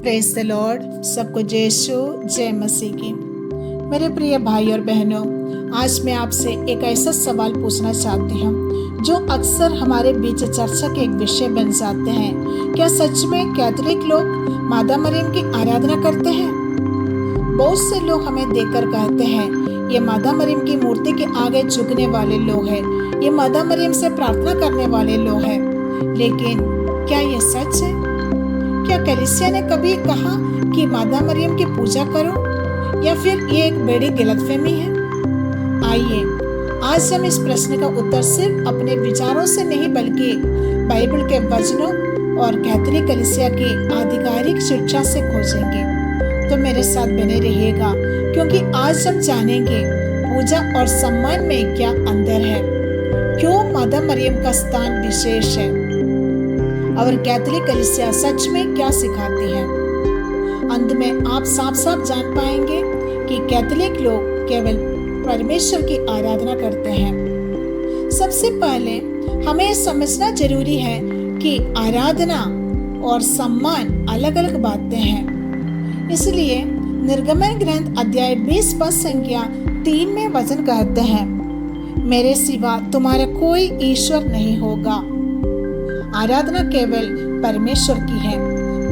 Praise the Lord. सबको जय यीशु, जय मसीह की। मेरे प्रिय भाई और बहनों, आज मैं आपसे एक ऐसा सवाल पूछना चाहती हूँ जो अक्सर हमारे बीच चर्चा के एक विषय बन जाते हैं। क्या सच में कैथोलिक लोग मादा मरियम की आराधना करते हैं? बहुत से लोग हमें देखकर कहते हैं ये मादा मरियम की मूर्ति के आगे झुकने वाले लोग हैं, ये मादा मरियम से प्रार्थना करने वाले लोग हैं। लेकिन क्या ये सच है? क्या कलीसिया ने कभी कहा कि मादा मरियम की पूजा करो, या फिर ये एक बड़ी गलतफहमी है? आइए आज हम इस प्रश्न का उत्तर सिर्फ अपने विचारों से नहीं बल्कि बाइबल के वचनों और कैथोलिक कलीसिया की आधिकारिक शिक्षा से खोजेंगे। तो मेरे साथ बने रहिएगा, क्योंकि आज हम जानेंगे पूजा और सम्मान में क्या अंतर है, क्यों मादा मरियम का स्थान विशेष है और कैथोलिक कलीसिया सच में क्या सिखाती है। अंत में आप साफ साफ जान पाएंगे कि कैथोलिक लोग केवल परमेश्वर की आराधना करते हैं। सबसे पहले हमें समझना जरूरी है कि आराधना और सम्मान अलग अलग बातें हैं। इसलिए निर्गमन ग्रंथ अध्याय 20 पद संख्या 3 में वचन कहते हैं, मेरे सिवा तुम्हारा कोई ईश्वर नहीं होगा। आराधना केवल परमेश्वर की है,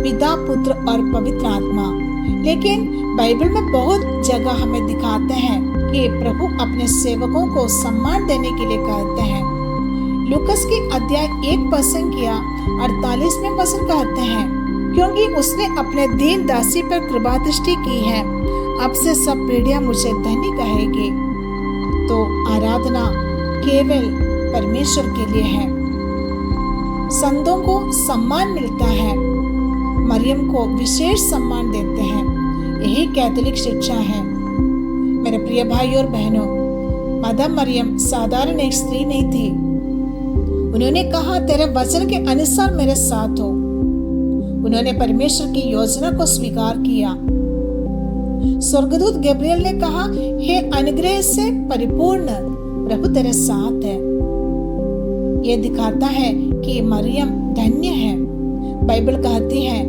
पिता, पुत्र और पवित्र आत्मा। लेकिन बाइबल में बहुत जगह हमें दिखाते हैं कि प्रभु अपने सेवकों को सम्मान देने के लिए कहते हैं। लूकास की अध्याय 1 पद संख्या 48 में वचन कहते हैं, क्योंकि उसने अपने दीन दासी पर कृपा दृष्टि की है, अब से सब पीढ़ियां मुझे धन्य कहेगी। तो आराधना केवल परमेश्वर के लिए है। संतों को सम्मान मिलता है, मरियम को विशेष सम्मान देते हैं। यही कैथोलिक शिक्षा है। मेरे प्रिय भाई और बहनों, मादा मरियम साधारण एक स्त्री नहीं थी। उन्होंने कहा, तेरे वचन के अनुसार मेरे साथ हो। उन्होंने परमेश्वर की योजना को स्वीकार किया। स्वर्गदूत गब्रिएल ने कहा, हे अनुग्रह से परिपूर्ण, प्रभु तेरे साथ है। यह दिखाता है कि मरियम धन्य है। बाइबल कहती है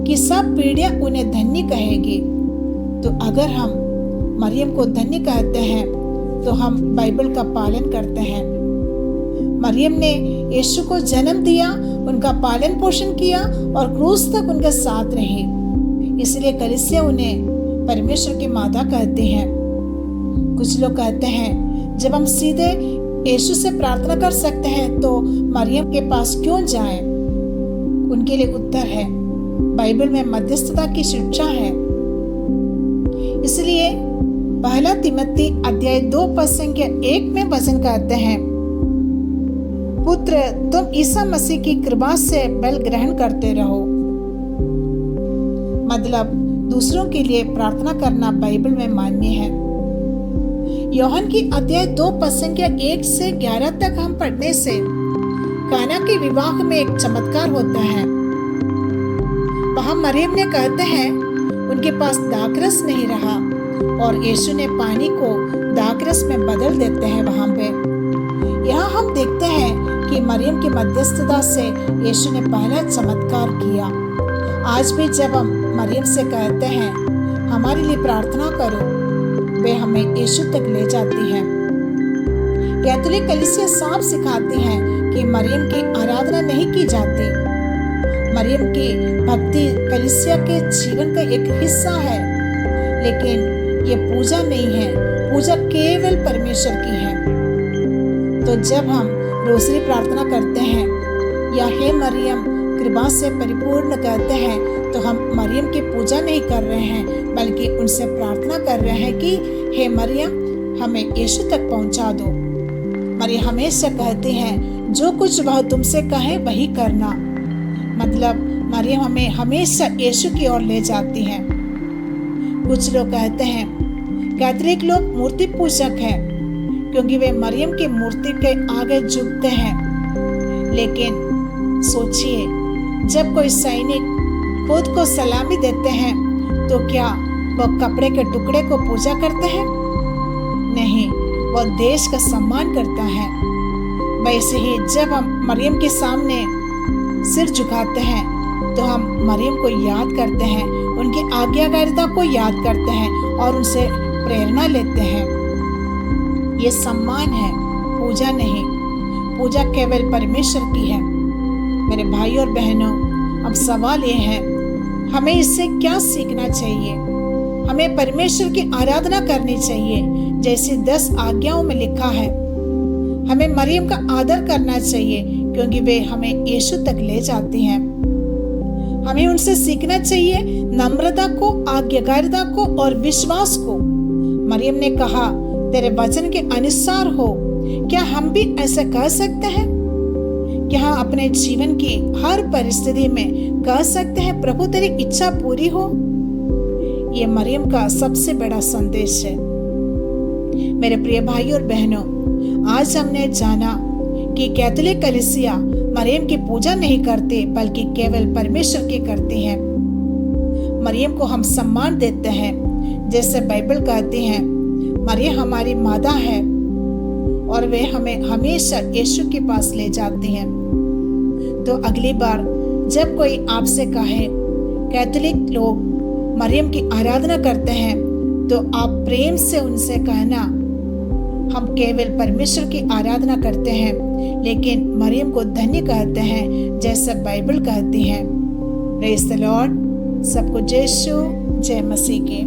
कि सब पीढ़ियां उन्हें धन्य कहेगी। तो अगर हम मरियम को धन्य कहते हैं तो हम बाइबल का पालन करते हैं। मरियम ने यीशु को जन्म दिया, उनका पालन पोषण किया और क्रूस तक उनके साथ रही। इसलिए कलीसिया उन्हें परमेश्वर की माता कहते हैं। कुछ लोग कहते हैं, जब हम सीधे यीशु से प्रार्थना कर सकते हैं तो मरियम के पास क्यों जाएं? उनके लिए उत्तर है, बाइबल में मध्यस्थता की शिक्षा है। इसलिए पहला तिमोथी अध्याय 2 पद संख्या 1 में वचन कहते हैं, पुत्र तुम ईसा मसीह की कृपा से बल ग्रहण करते रहो। मतलब दूसरों के लिए प्रार्थना करना बाइबल में मान्य है। यूहन्ना की अध्याय 2 पद संख्या 1 से 11 तक हम पढ़ने से काना के विवाह में एक चमत्कार होता है। वहां मरियम ने कहते हैं उनके पास दाखरस नहीं रहा और यीशु ने पानी को दाखरस में बदल देते हैं। वहां पे यहाँ हम देखते हैं कि मरियम की मध्यस्थता से यीशु ने पहला चमत्कार किया। आज भी जब हम मरियम से कहते हैं हमारे लिए प्रार्थना करो, वे हमें यीशु तक ले जाती है। कैथोलिक कलीसिया साफ सिखाती है कि मरियम की आराधना नहीं की जाती। मरियम की भक्ति कलीसिया के जीवन का एक हिस्सा है, लेकिन ये पूजा नहीं है। पूजा केवल परमेश्वर की है। तो जब हम रोज़री प्रार्थना करते हैं या हे मरियम कृपा से परिपूर्ण कहते हैं, तो हम मरियम की पूजा नहीं कर रहे हैं, बल्कि उनसे प्रार्थना कर रहे हैं कि हे मरियम हमें यीशु तक पहुंचा दो। मरियम हमेशा कहती हैं, जो कुछ वह तुमसे कहे वही करना। मतलब मरियम हमें हमेशा यीशु की ओर ले जाती हैं। कुछ लोग कहते हैं कैथोलिक लोग मूर्ति पूजक हैं, क्योंकि वे मरियम की मूर्ति के आगे झुकते हैं। लेकिन सोचिए, जब कोई सैनिक खुद को सलामी देते हैं तो क्या वह कपड़े के टुकड़े को पूजा करते हैं? नहीं, वह देश का सम्मान करता है। वैसे ही जब हम मरियम के सामने सिर झुकाते हैं तो हम मरियम को याद करते हैं, उनकी आज्ञाकारिता को याद करते हैं और उनसे प्रेरणा लेते हैं। ये सम्मान है, पूजा नहीं। पूजा केवल परमेश्वर की है। मेरे भाई और बहनों, अब सवाल ये है, हमें इससे क्या सीखना चाहिए? हमें परमेश्वर की आराधना करनी चाहिए जैसे 10 आज्ञाओं में लिखा है। हमें मरियम का आदर करना चाहिए क्योंकि वे हमें यीशु तक ले जाती हैं। हमें उनसे सीखना चाहिए नम्रता को, आज्ञाकारिता को और विश्वास को। मरियम ने कहा, तेरे वचन के अनुसार हो। क्या हम भी ऐसा कह सकते हैं? क्या हम अपने जीवन की हर परिस्थिति में कह सकते हैं, प्रभु तेरी इच्छा पूरी हो? ये मरियम का सबसे बड़ा संदेश है। मेरे प्रिय भाई और बहनों, आज हमने जाना कि कैथोलिक कलीसिया मरियम की पूजा नहीं करते बल्कि केवल परमेश्वर की करती है। मरियम को हम सम्मान देते हैं, जैसे बाइबल कहती है, मरियम हमारी माता है और वे हमें हमेशा यीशु के पास ले जाती हैं। तो अगली बार जब कोई आपसे कहे कैथोलिक लोग मरियम की आराधना करते हैं, तो आप प्रेम से उनसे कहना, हम केवल परमेश्वर की आराधना करते हैं लेकिन मरियम को धन्य कहते हैं जैसे बाइबल कहती है। Praise the Lord. सबको जय यीशु, जय मसीह की।